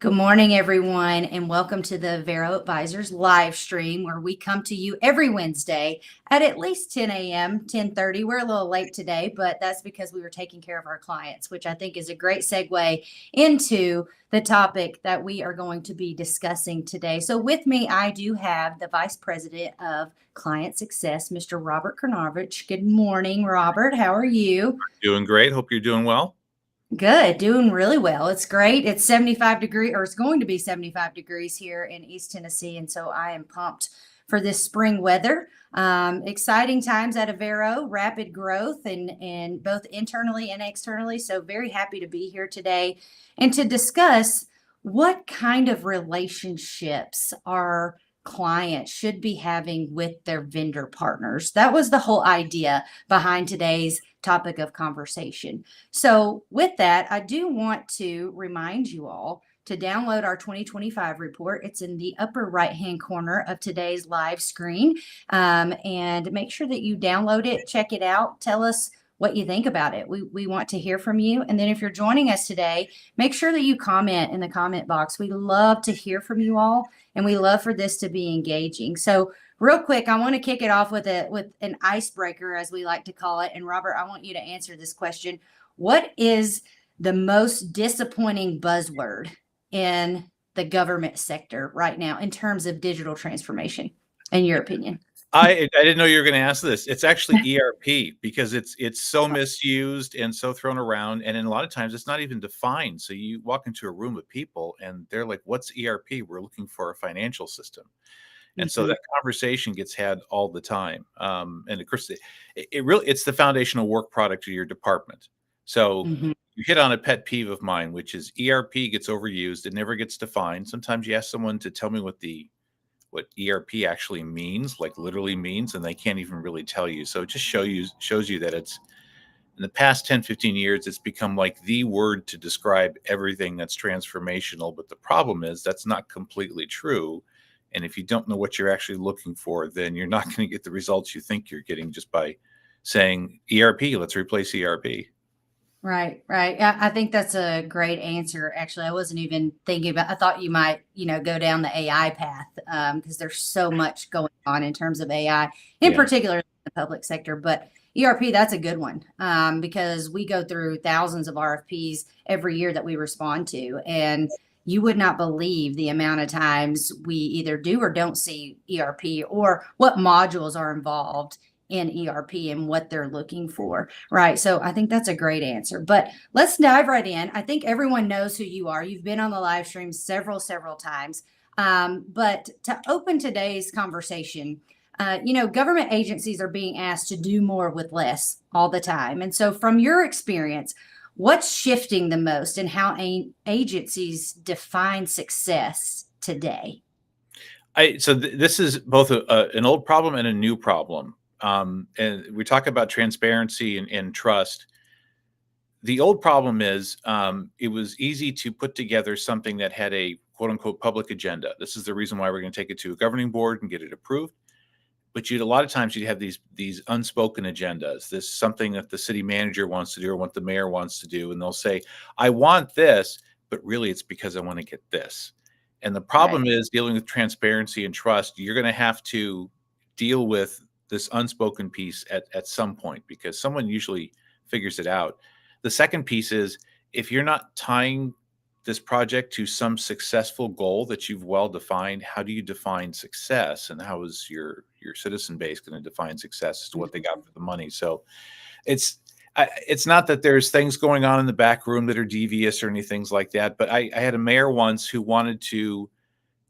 Good morning, everyone, and welcome to the Vero Advisors live stream where we come to you every Wednesday at least 10 a.m., 10:30. We're a little late today, but that's because we were taking care of our clients, which I think is a great segue into the topic that we are going to be discussing today. So with me, I do have the Vice President of Client Success, Mr. Robert Karnavich. Good morning, Robert. How are you? Doing great. Hope you're doing well. Good, doing really well. It's great. It's 75 degree, or it's going to be 75 degrees here in East Tennessee, and so I am pumped for this spring weather. Exciting times at Avero, rapid growth and both internally and externally. So very happy to be here today and to discuss what kind of relationships our clients should be having with their vendor partners. That was the whole idea behind today's topic of conversation. So, with that, I do want to remind you all to download our 2025 report. It's in the upper right hand corner of today's live screen. And make sure that you download it, check it out, tell us what you think about it. We want to hear from you. And then if you're joining us today, make sure that you comment in the comment box. We love to hear from you all, and we love for this to be engaging. So, real quick, I want to kick it off with an icebreaker, as we like to call it. And Robert, I want you to answer this question. What is the most disappointing buzzword in the government sector right now in terms of digital transformation, in your opinion? I didn't know you were going to ask this. It's actually ERP because it's so misused and so thrown around, and in a lot of times it's not even defined. So you walk into a room of people and they're like, "What's ERP? We're looking for a financial system." And so Mhm. that conversation gets had all the time. And of course, it's the foundational work product of your department. So Mhm. you hit on a pet peeve of mine, which is ERP gets overused. It never gets defined. Sometimes you ask someone to tell me what ERP actually means, like literally means, and they can't even really tell you. So it just shows you that it's in the past 10, 15 years, it's become like the word to describe everything that's transformational. But the problem is that's not completely true. And if you don't know what you're actually looking for, then you're not going to get the results you think you're getting just by saying ERP, let's replace ERP. Right, right. Yeah, I think that's a great answer. Actually, I wasn't even thinking about. I thought you might, go down the AI path because there's so much going on in terms of AI, in Yeah. particular in the public sector. But ERP, that's a good one because we go through thousands of RFPs every year that we respond to, and you would not believe the amount of times we either do or don't see ERP or what modules are involved in ERP and what they're looking for. Right. So I think that's a great answer. But let's dive right in. I think everyone knows who you are. You've been on the live stream several times. But to open today's conversation, government agencies are being asked to do more with less all the time. And so, from your experience, what's shifting the most and how agencies define success today? This is both an old problem and a new problem. And we talk about transparency and trust. The old problem is it was easy to put together something that had a quote unquote public agenda. This is the reason why we're going to take it to a governing board and get it approved. But a lot of times you'd have these unspoken agendas. This is something that the city manager wants to do or what the mayor wants to do, and they'll say, "I want this," but really it's because I want to get this. And the Right. problem is dealing with transparency and trust. You're going to have to deal with this unspoken piece at some point because someone usually figures it out. The second piece is if you're not tying this project to some successful goal that you've well defined, how do you define success, and how is your citizen base going to define success as to what they got for the money? So it's it's not that there's things going on in the back room that are devious or anything like that, but I had a mayor once who wanted to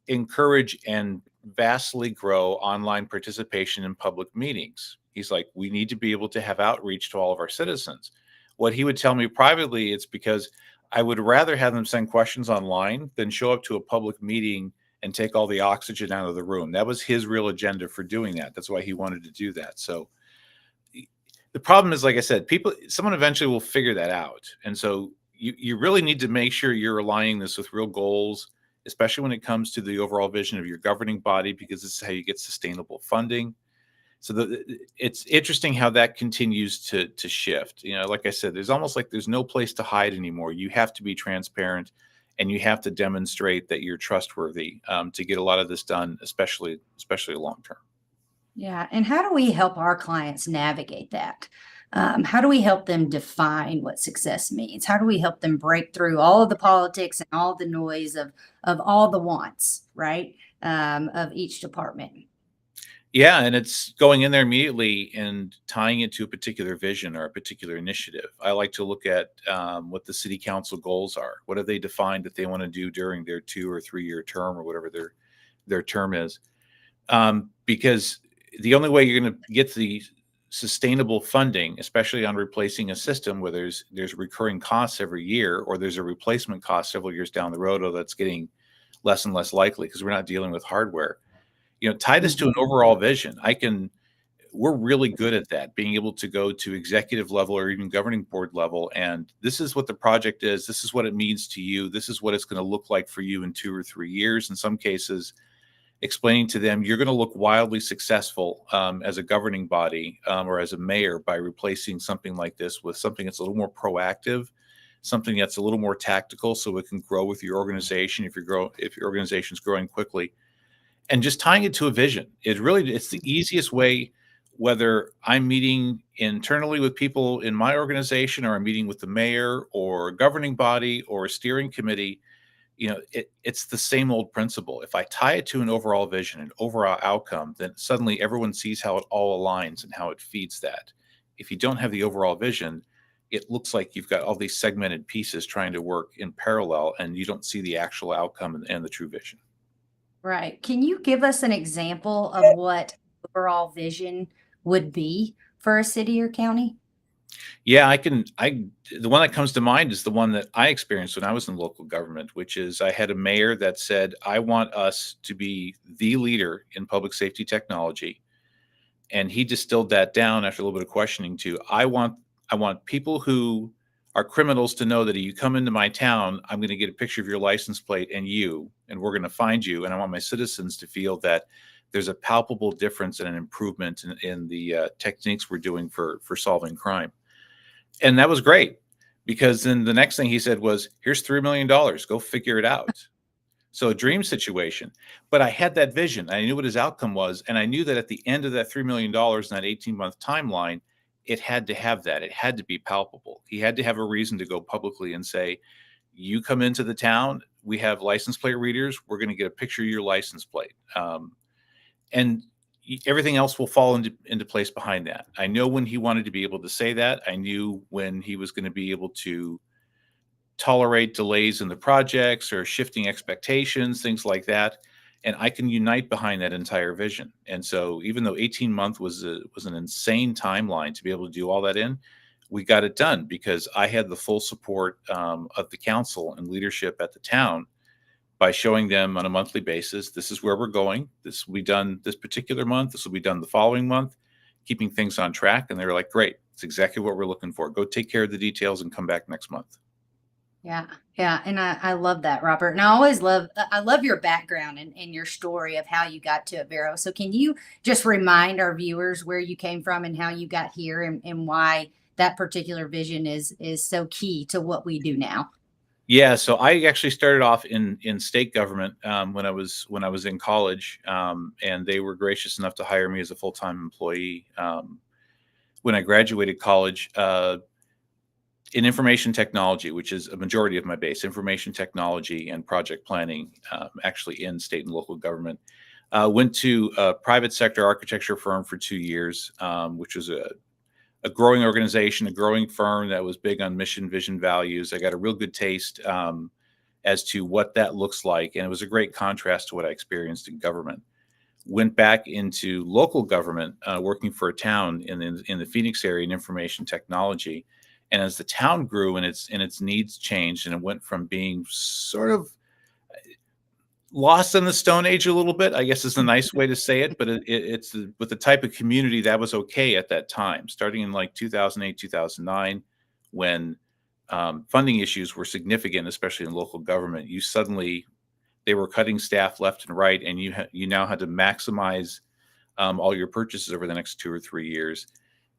encourage and vastly grow online participation in public meetings. He's like, we need to be able to have outreach to all of our citizens. What he would tell me privately, it's because I would rather have them send questions online than show up to a public meeting and take all the oxygen out of the room. That was his real agenda for doing that. That's why he wanted to do that. So the problem is, like I said, someone eventually will figure that out. And so you really need to make sure you're aligning this with real goals, especially when it comes to the overall vision of your governing body, because this is how you get sustainable funding. So it's interesting how that continues to shift. Like I said, there's almost like there's no place to hide anymore. You have to be transparent, and you have to demonstrate that you're trustworthy to get a lot of this done, especially long term. Yeah. And how do we help our clients navigate that? How do we help them define what success means? How do we help them break through all of the politics and all the noise of all the wants, right? Of each department. Yeah, and it's going in there immediately and tying it to a particular vision or a particular initiative. I like to look at what the city council goals are. What have they defined that they want to do during their 2 or 3 year term or whatever their term is? Because the only way you're going to get the sustainable funding, especially on replacing a system where there's recurring costs every year, or there's a replacement cost several years down the road, or that's getting less and less likely because we're not dealing with hardware. Tie this to an Mhm. overall vision. We're really good at that, being able to go to executive level or even governing board level. And this is what the project is. This is what it means to you. This is what it's going to look like for you in 2 or 3 years. In some cases, explaining to them, you're going to look wildly successful as a governing body or as a mayor by replacing something like this with something that's a little more proactive, something that's a little more tactical, so it can grow with your organization if your organization's growing quickly, and just tying it to a vision. It's the easiest way, whether I'm meeting internally with people in my organization or I'm meeting with the mayor or a governing body or a steering committee. It's the same old principle. If I tie it to an overall vision, an overall outcome, then suddenly everyone sees how it all aligns and how it feeds that. If you don't have the overall vision, it looks like you've got all these segmented pieces trying to work in parallel, and you don't see the actual outcome and the true vision. Right. Can you give us an example of what overall vision would be for a city or county? Yeah, the one that comes to mind is the one that I experienced when I was in local government, which is I had a mayor that said, I want us to be the leader in public safety technology. And he distilled that down after a little bit of questioning to, I want people who are criminals to know that if you come into my town, I'm going to get a picture of your license plate and we're going to find you. And I want my citizens to feel that there's a palpable difference and an improvement in the techniques we're doing for solving crime. And that was great, because then the next thing he said was, here's $3 million, go figure it out. So a dream situation, but I had that vision. I knew what his outcome was. And I knew that at the end of that $3 million in that 18-month timeline, it had to have that. It had to be palpable. He had to have a reason to go publicly and say, you come into the town, we have license plate readers. We're going to get a picture of your license plate. And everything else will fall into place behind that. I know when he wanted to be able to say that. I knew when he was going to be able to tolerate delays in the projects or shifting expectations, things like that. And I can unite behind that entire vision. And so even though 18 months was an insane timeline to be able to do all that in, we got it done because I had the full support of the council and leadership at the town by showing them on a monthly basis, this is where we're going. This will be done this particular month. This will be done the following month, keeping things on track. And they were like, great, it's exactly what we're looking for. Go take care of the details and come back next month. Yeah, yeah, and I love that, Robert. And I love your background and your story of how you got to Vero. So can you just remind our viewers where you came from and how you got here and why that particular vision is so key to what we do now? Yeah, so I actually started off in state government when I was in college, and they were gracious enough to hire me as a full-time employee. When I graduated college, in information technology, which is a majority of my base, information technology and project planning, actually in state and local government. Went to a private sector architecture firm for 2 years, which was a growing organization, a growing firm that was big on mission, vision, values. I got a real good taste as to what that looks like. And it was a great contrast to what I experienced in government. Went back into local government, working for a town in the Phoenix area in information technology. And as the town grew and its needs changed, and it went from being sort of lost in the Stone Age a little bit, I guess is a nice way to say it, but it's with the type of community that was okay at that time, starting in like 2008, 2009, when funding issues were significant, especially in local government. They were cutting staff left and right, and you now had to maximize all your purchases over the next 2 or 3 years.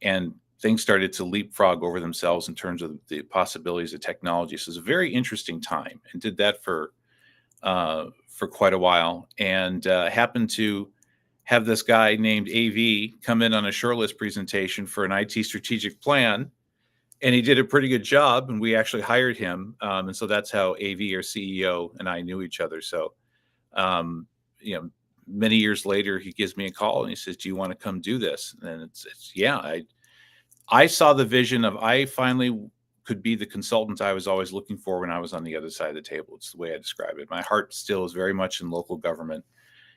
And things started to leapfrog over themselves in terms of the possibilities of technology. So it's a very interesting time, and did that for quite a while, and happened to have this guy named AV come in on a shortlist presentation for an IT strategic plan, and he did a pretty good job, and we actually hired him, and so that's how AV, our CEO, and I knew each other. So, um, you know, many years later, he gives me a call and he says, "Do you want to come do this?" And it's yeah, I saw the vision of I finally could be the consultant I was always looking for when I was on the other side of the table. It's the way I describe it. My heart still is very much in local government.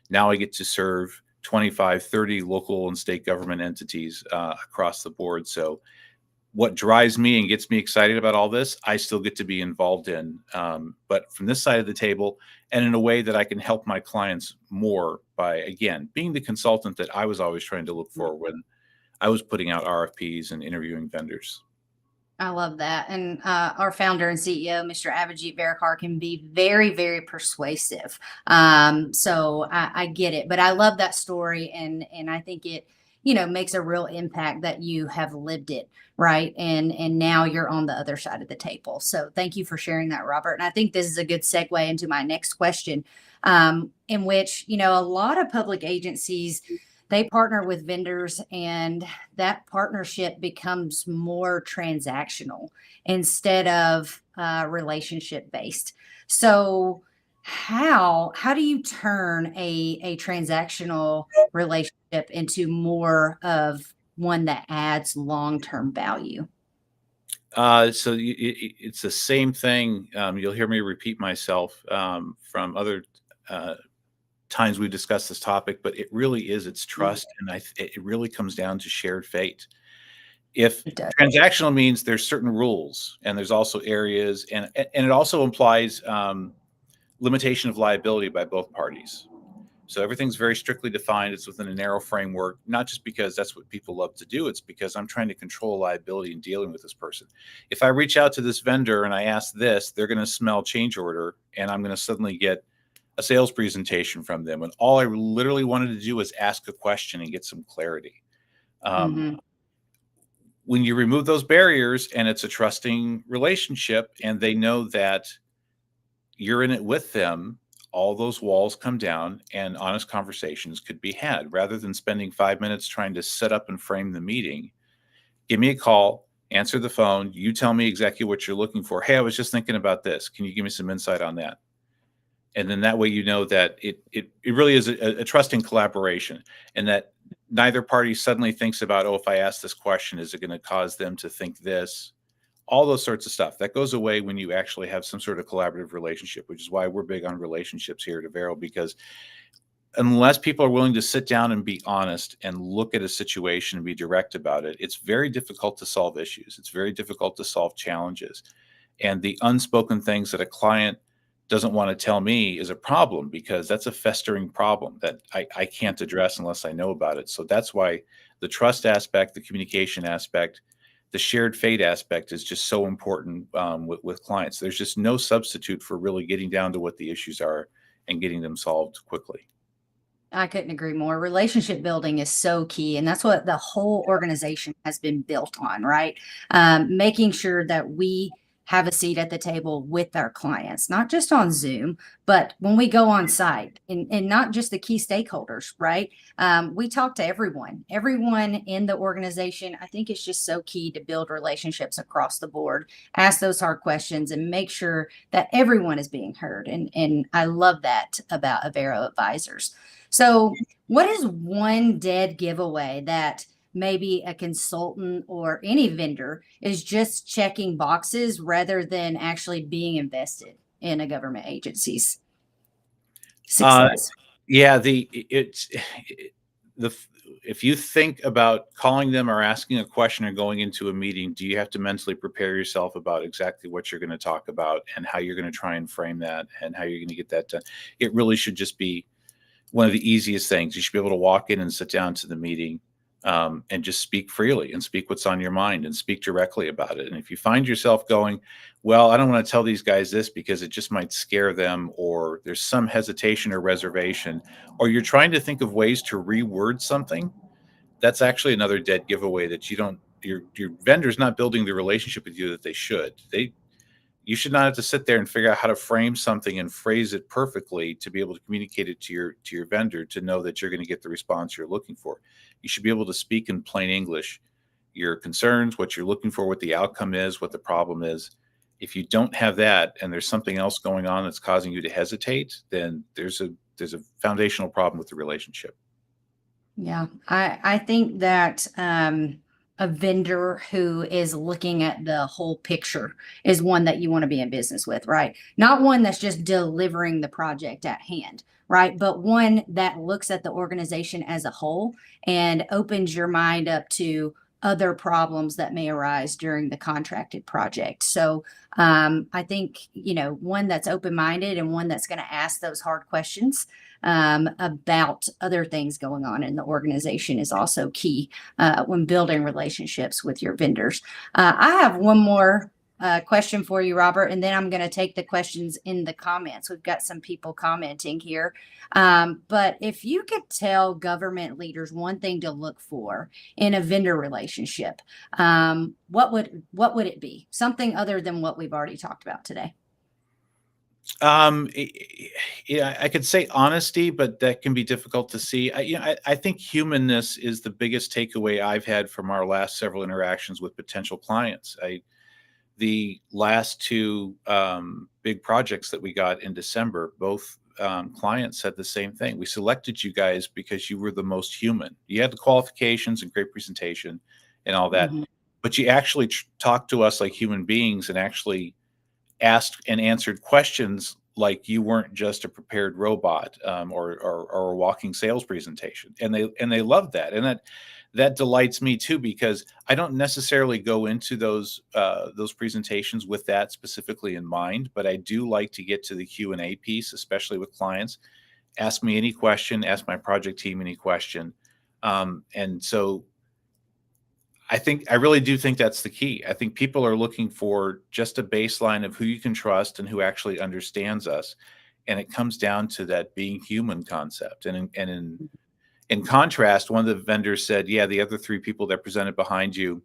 Now I get to serve 25, 30 local and state government entities across the board. So what drives me and gets me excited about all this, I still get to be involved in, but from this side of the table, and in a way that I can help my clients more by, again, being the consultant that I was always trying to look for when I was putting out RFPs and interviewing vendors. I love that. And our founder and CEO, Mr. Avijit Varakar, can be very, very persuasive. So I get it, but I love that story, and I think it, makes a real impact that you have lived it, right? And now you're on the other side of the table. So thank you for sharing that, Robert. And I think this is a good segue into my next question, in which a lot of public agencies, they partner with vendors, and that partnership becomes more transactional instead of relationship based. So how do you turn a transactional relationship into more of one that adds long-term value? It's the same thing. You'll hear me repeat myself from other times we discussed this topic, but it really is, it's trust, and it really comes down to shared fate. If It does. transactional means there's certain rules, and there's also areas, and it also implies limitation of liability by both parties. So everything's very strictly defined. It's within a narrow framework, not just because that's what people love to do. It's because I'm trying to control liability in dealing with this person. If I reach out to this vendor and I ask this, they're going to smell change order, and I'm going to suddenly get a sales presentation from them. And all I literally wanted to do was ask a question and get some clarity. Um, Hmm. when you remove those barriers and it's a trusting relationship and they know that you're in it with them, all those walls come down and honest conversations could be had rather than spending 5 minutes trying to set up and frame the meeting. Give me a call, answer the phone. You tell me exactly what you're looking for. Hey, I was just thinking about this. Can you give me some insight on that? And then that way, that it really is a trusting collaboration, and that neither party suddenly thinks about, oh, if I ask this question, is it going to cause them to think this? All those sorts of stuff that goes away when you actually have some sort of collaborative relationship, which is why we're big on relationships here at Avero, because unless people are willing to sit down and be honest and look at a situation and be direct about it, it's very difficult to solve issues. It's very difficult to solve challenges. And the unspoken things that a client doesn't want to tell me is a problem, because that's a festering problem that I can't address unless I know about it. So that's why the trust aspect, the communication aspect, the shared fate aspect is just so important with clients. There's just no substitute for really getting down to what the issues are and getting them solved quickly. I couldn't agree more. Relationship building is so key. And that's what the whole organization has been built on, right? Making sure that we have a seat at the table with our clients, not just on Zoom, but when we go on site, and not just the key stakeholders, right? We talk to everyone in the organization. I think it's just so key to build relationships across the board, ask those hard questions, and make sure that everyone is being heard. And I love that about Avero Advisors. So, what is one dead giveaway that maybe a consultant or any vendor is just checking boxes rather than actually being invested in a government agency's Uh, success? yeah, the if you think about calling them or asking a question or going into a meeting, do you have to mentally prepare yourself about exactly what you're going to talk about and how you're going to try and frame that and how you're going to get that done? It really should just be one of the easiest things. You should be able to walk in and sit down to the meeting, and just speak freely and speak what's on your mind and speak directly about it. And if you find yourself going, well, I don't want to tell these guys this because it just might scare them, or there's some hesitation or reservation, or you're trying to think of ways to reword something, that's actually another dead giveaway that you don't your vendor's not building the relationship with you that they should. You should not have to sit there and figure out how to frame something and phrase it perfectly to be able to communicate it to your vendor to know that you're going to get the response you're looking for. You should be able to speak in plain English your concerns, what you're looking for, what the outcome is, what the problem is. If you don't have that and there's something else going on that's causing you to hesitate, then there's a foundational problem with the relationship. Yeah, I think that a vendor who is looking at the whole picture is one that you want to be in business with, right? Not one that's just delivering the project at hand, right? But one that looks at the organization as a whole and opens your mind up to other problems that may arise during the contracted project. So I think, one that's open-minded and one that's going to ask those hard questions about other things going on in the organization is also key when building relationships with your vendors. I have one more question for you, Robert, and then I'm going to take the questions in the comments. We've got some people commenting here. But if you could tell government leaders one thing to look for in a vendor relationship, what would it be? Something other than what we've already talked about today. Yeah, I could say honesty, but that can be difficult to see. I think humanness is the biggest takeaway I've had from our last several interactions with potential clients. The last two big projects that we got in December, both clients said the same thing. We selected you guys because you were the most human. You had the qualifications and great presentation and all that, but you actually talked to us like human beings and actually asked and answered questions like you weren't just a prepared robot or a walking sales presentation. And they loved that. And that delights me too, because I don't necessarily go into those presentations with that specifically in mind, but I do like to get to the Q&A piece, especially with clients. Ask me any question, ask my project team any question. And so I really do think that's the key. I think people are looking for just a baseline of who you can trust and who actually understands us. And it comes down to that being human concept. And in contrast, one of the vendors said, yeah, the other three people that presented behind you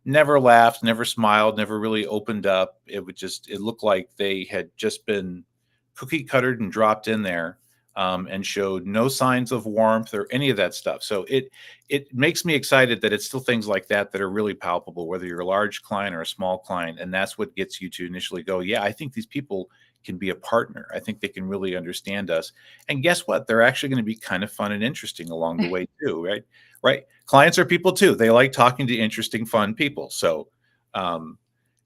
never laughed, never smiled, never really opened up. It looked like they had just been cookie cuttered and dropped in there. And showed no signs of warmth or any of that stuff. So it makes me excited that it's still things like that that are really palpable, whether you're a large client or a small client. And that's what gets you to initially go, yeah, I think these people can be a partner. I think they can really understand us. And guess what? They're actually going to be kind of fun and interesting along the way too, right? Right. Clients are people too. They like talking to interesting, fun people. So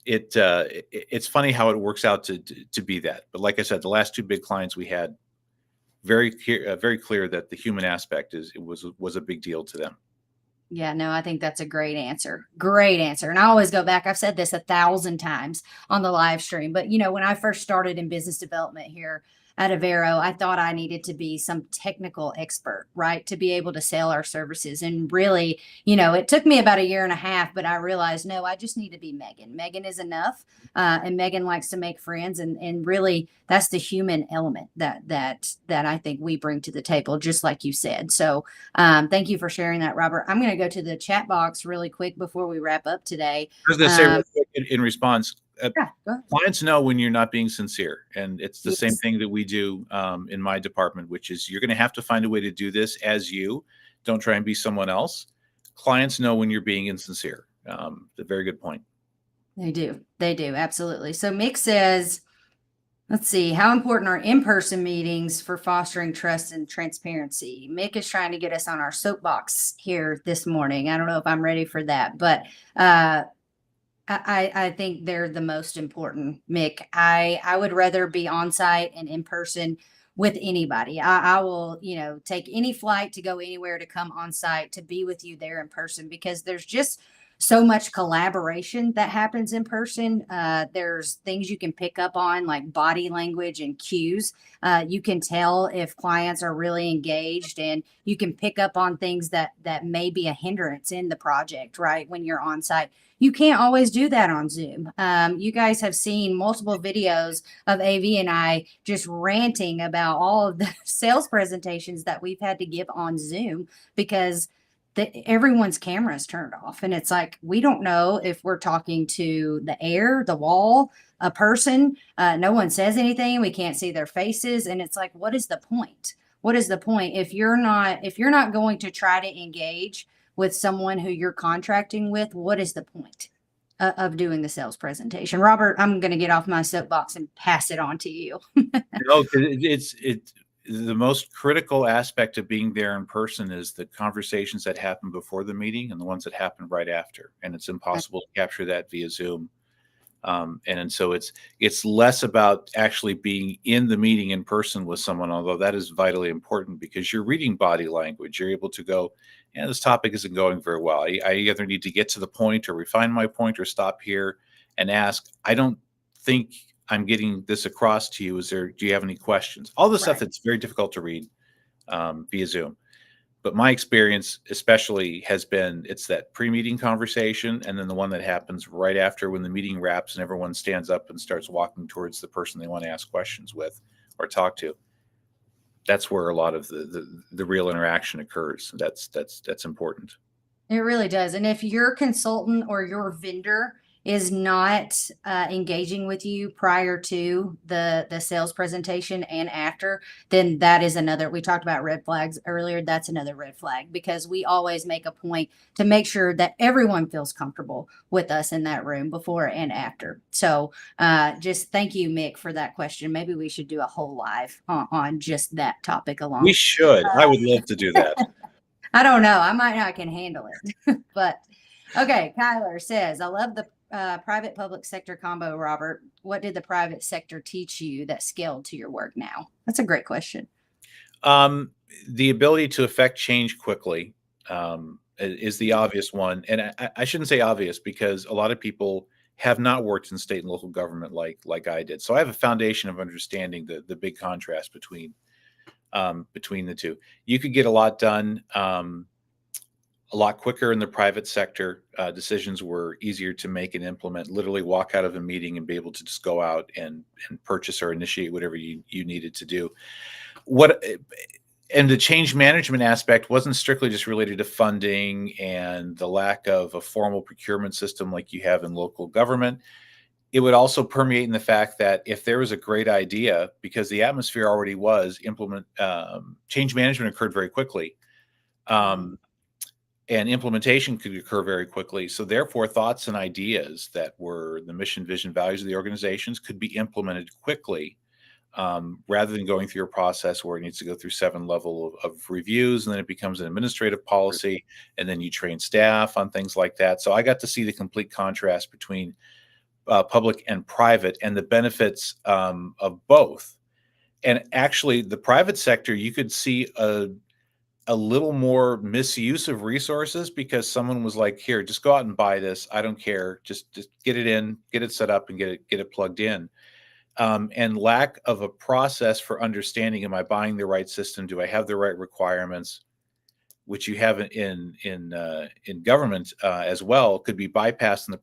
it's funny how it works out to be that. But like I said, the last two big clients we had, very clear that the human aspect was a big deal to them. Yeah, no, I think that's a great answer. Great answer. And I always go back. I've said this 1,000 times on the live stream, but when I first started in business development here at Avero, I thought I needed to be some technical expert, right? To be able to sell our services. And really, it took me about 1.5 years, but I realized, no, I just need to be Megan. Megan is enough. And Megan likes to make friends. And really that's the human element that I think we bring to the table, just like you said. So thank you for sharing that, Robert. I'm going to go to the chat box really quick before we wrap up today. I was going to say real quick in response, yeah, clients know when you're not being sincere. And it's the yes. same thing that we do in my department, which is you're going to have to find a way to do this as you. Don't try and be someone else. Clients know when you're being insincere. A very good point. They do. Absolutely. So Mick says, let's see, how important are in-person meetings for fostering trust and transparency? Mick is trying to get us on our soapbox here this morning. I don't know if I'm ready for that, but I think they're the most important, Mick. I would rather be on site and in person with anybody. I will, take any flight to go anywhere to come on site to be with you there in person, because there's just so much collaboration that happens in person. There's things you can pick up on, like body language and cues. You can tell if clients are really engaged, and you can pick up on things that may be a hindrance in the project, right? When you're on site, you can't always do that on Zoom. You guys have seen multiple videos of AV and I just ranting about all of the sales presentations that we've had to give on Zoom, because everyone's camera is turned off, and it's like we don't know if we're talking to the air, the wall, a person. No one says anything. We can't see their faces, and it's like, what is the point? What is the point if you're not going to try to engage with someone who you're contracting with? What is the point of doing the sales presentation? Robert, I'm going to get off my soapbox and pass it on to you. No, 'cause it's the most critical aspect of being there in person is the conversations that happen before the meeting and the ones that happen right after, and it's impossible to capture that via Zoom. And so it's less about actually being in the meeting in person with someone, although that is vitally important because you're reading body language. You're able to go, yeah, this topic isn't going very well. I either need to get to the point or refine my point or stop here and ask, I don't think I'm getting this across to you. Do you have any questions? All the stuff Right. that's very difficult to read via Zoom. But my experience especially has been it's that pre-meeting conversation and then the one that happens right after when the meeting wraps and everyone stands up and starts walking towards the person they want to ask questions with or talk to. That's where a lot of the real interaction occurs. That's important. It really does. And if your consultant or your vendor is not engaging with you prior to the sales presentation and after, then that is another. We talked about red flags earlier. That's another red flag because we always make a point to make sure that everyone feels comfortable with us in that room before and after. So just thank you, Mick, for that question. Maybe we should do a whole live on just that topic We alone. should. I would love to do that. I don't know. I might not can handle it. But okay, Kyler says, I love the private public sector combo, Robert. What did the private sector teach you that scaled to your work now? That's a great question. Um, the ability to affect change quickly is the obvious one, and I shouldn't say obvious because a lot of people have not worked in state and local government like I did. So I have a foundation of understanding the big contrast between the two. You could get a lot done a lot quicker in the private sector. Decisions were easier to make and implement. Literally walk out of a meeting and be able to just go out and purchase or initiate whatever you needed to do. And the change management aspect wasn't strictly just related to funding and the lack of a formal procurement system like you have in local government. It would also permeate in the fact that if there was a great idea, because the atmosphere already was change management occurred very quickly. And implementation could occur very quickly. So therefore, thoughts and ideas that were the mission, vision, values of the organizations could be implemented quickly rather than going through a process where it needs to go through 7 level of reviews, and then it becomes an administrative policy, and then you train staff on things like that. So I got to see the complete contrast between public and private and the benefits of both. And actually, the private sector, you could see a little more misuse of resources because someone was like, here, just go out and buy this. I don't care. Just get it in, get it set up and get it plugged in. And lack of a process for understanding, am I buying the right system? Do I have the right requirements? Which you have in government as well, could be bypassed in the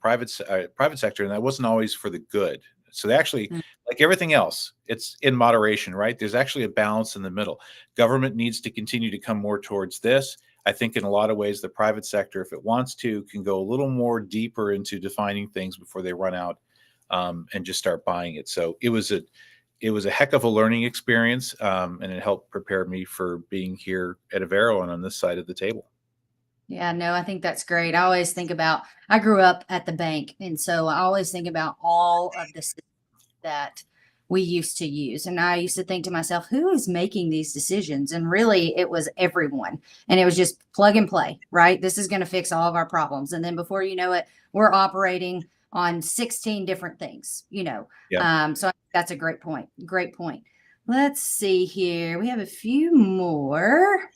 private sector, and that wasn't always for the good. So they actually, like everything else, it's in moderation, right? There's actually a balance in the middle. Government needs to continue to come more towards this. I think in a lot of ways, the private sector, if it wants to, can go a little more deeper into defining things before they run out and just start buying it. So it was a heck of a learning experience, and it helped prepare me for being here at Avero and on this side of the table. Yeah, no, I think that's great. I grew up at the bank, and so I always think about all of the systems that we used to use. And I used to think to myself, who is making these decisions? And really, it was everyone. And it was just plug and play, right? This is going to fix all of our problems. And then before you know it, we're operating on 16 different things, Yeah. So I think that's a great point. Great point. Let's see here. We have a few more.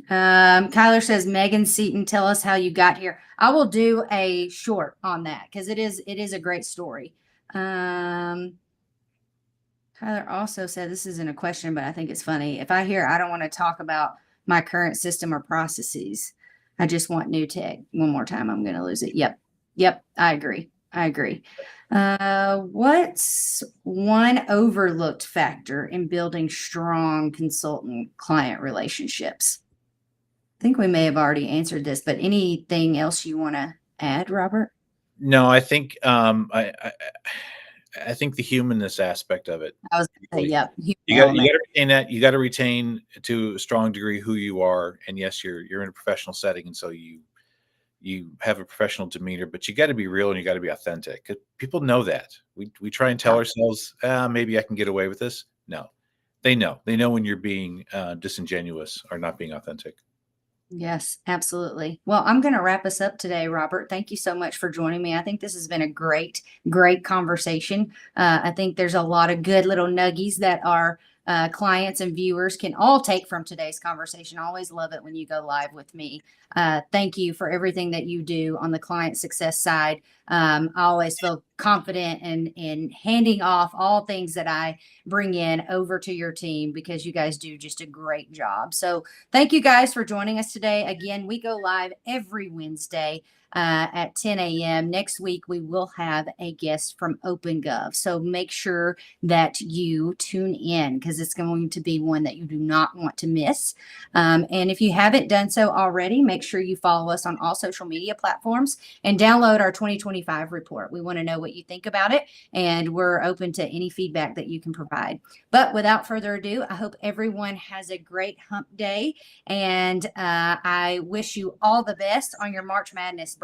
Kyler says, Megan Seaton, tell us how you got here. I will do a short on that because it is a great story. Kyler also said, this isn't a question, but I think it's funny. If I hear I don't want to talk about my current system or processes, I just want new tech. One more time, I'm going to lose it. Yep. I agree. What's one overlooked factor in building strong consultant client relationships? think we may have already answered this, but anything else you want to add, Robert? No, I think I think the humanness aspect of it. I was going to say, Really, yep, human you element. got to retain that. You got to retain to a strong degree who you are. And yes, you're in a professional setting, and so you have a professional demeanor, but you got to be real and you got to be authentic. 'Cause people know that. We try and tell Yeah. ourselves, maybe I can get away with this. No, they know. They know when you're being disingenuous or not being authentic. Yes, absolutely. Well, I'm going to wrap us up today, Robert. Thank you so much for joining me. I think this has been a great conversation. I think there's a lot of good little nuggies that our clients and viewers can all take from today's conversation. I always love it when you go live with me. Thank you for everything that you do on the client success side. I always feel confident in handing off all things that I bring in over to your team because you guys do just a great job. So thank you guys for joining us today. Again, we go live every Wednesday at 10 a.m. Next week, we will have a guest from OpenGov. So make sure that you tune in because it's going to be one that you do not want to miss. And if you haven't done so already, make sure you follow us on all social media platforms and download our 2025 report. We want to know what you think about it, and we're open to any feedback that you can provide. But without further ado, I hope everyone has a great hump day. And I wish you all the best on your March Madness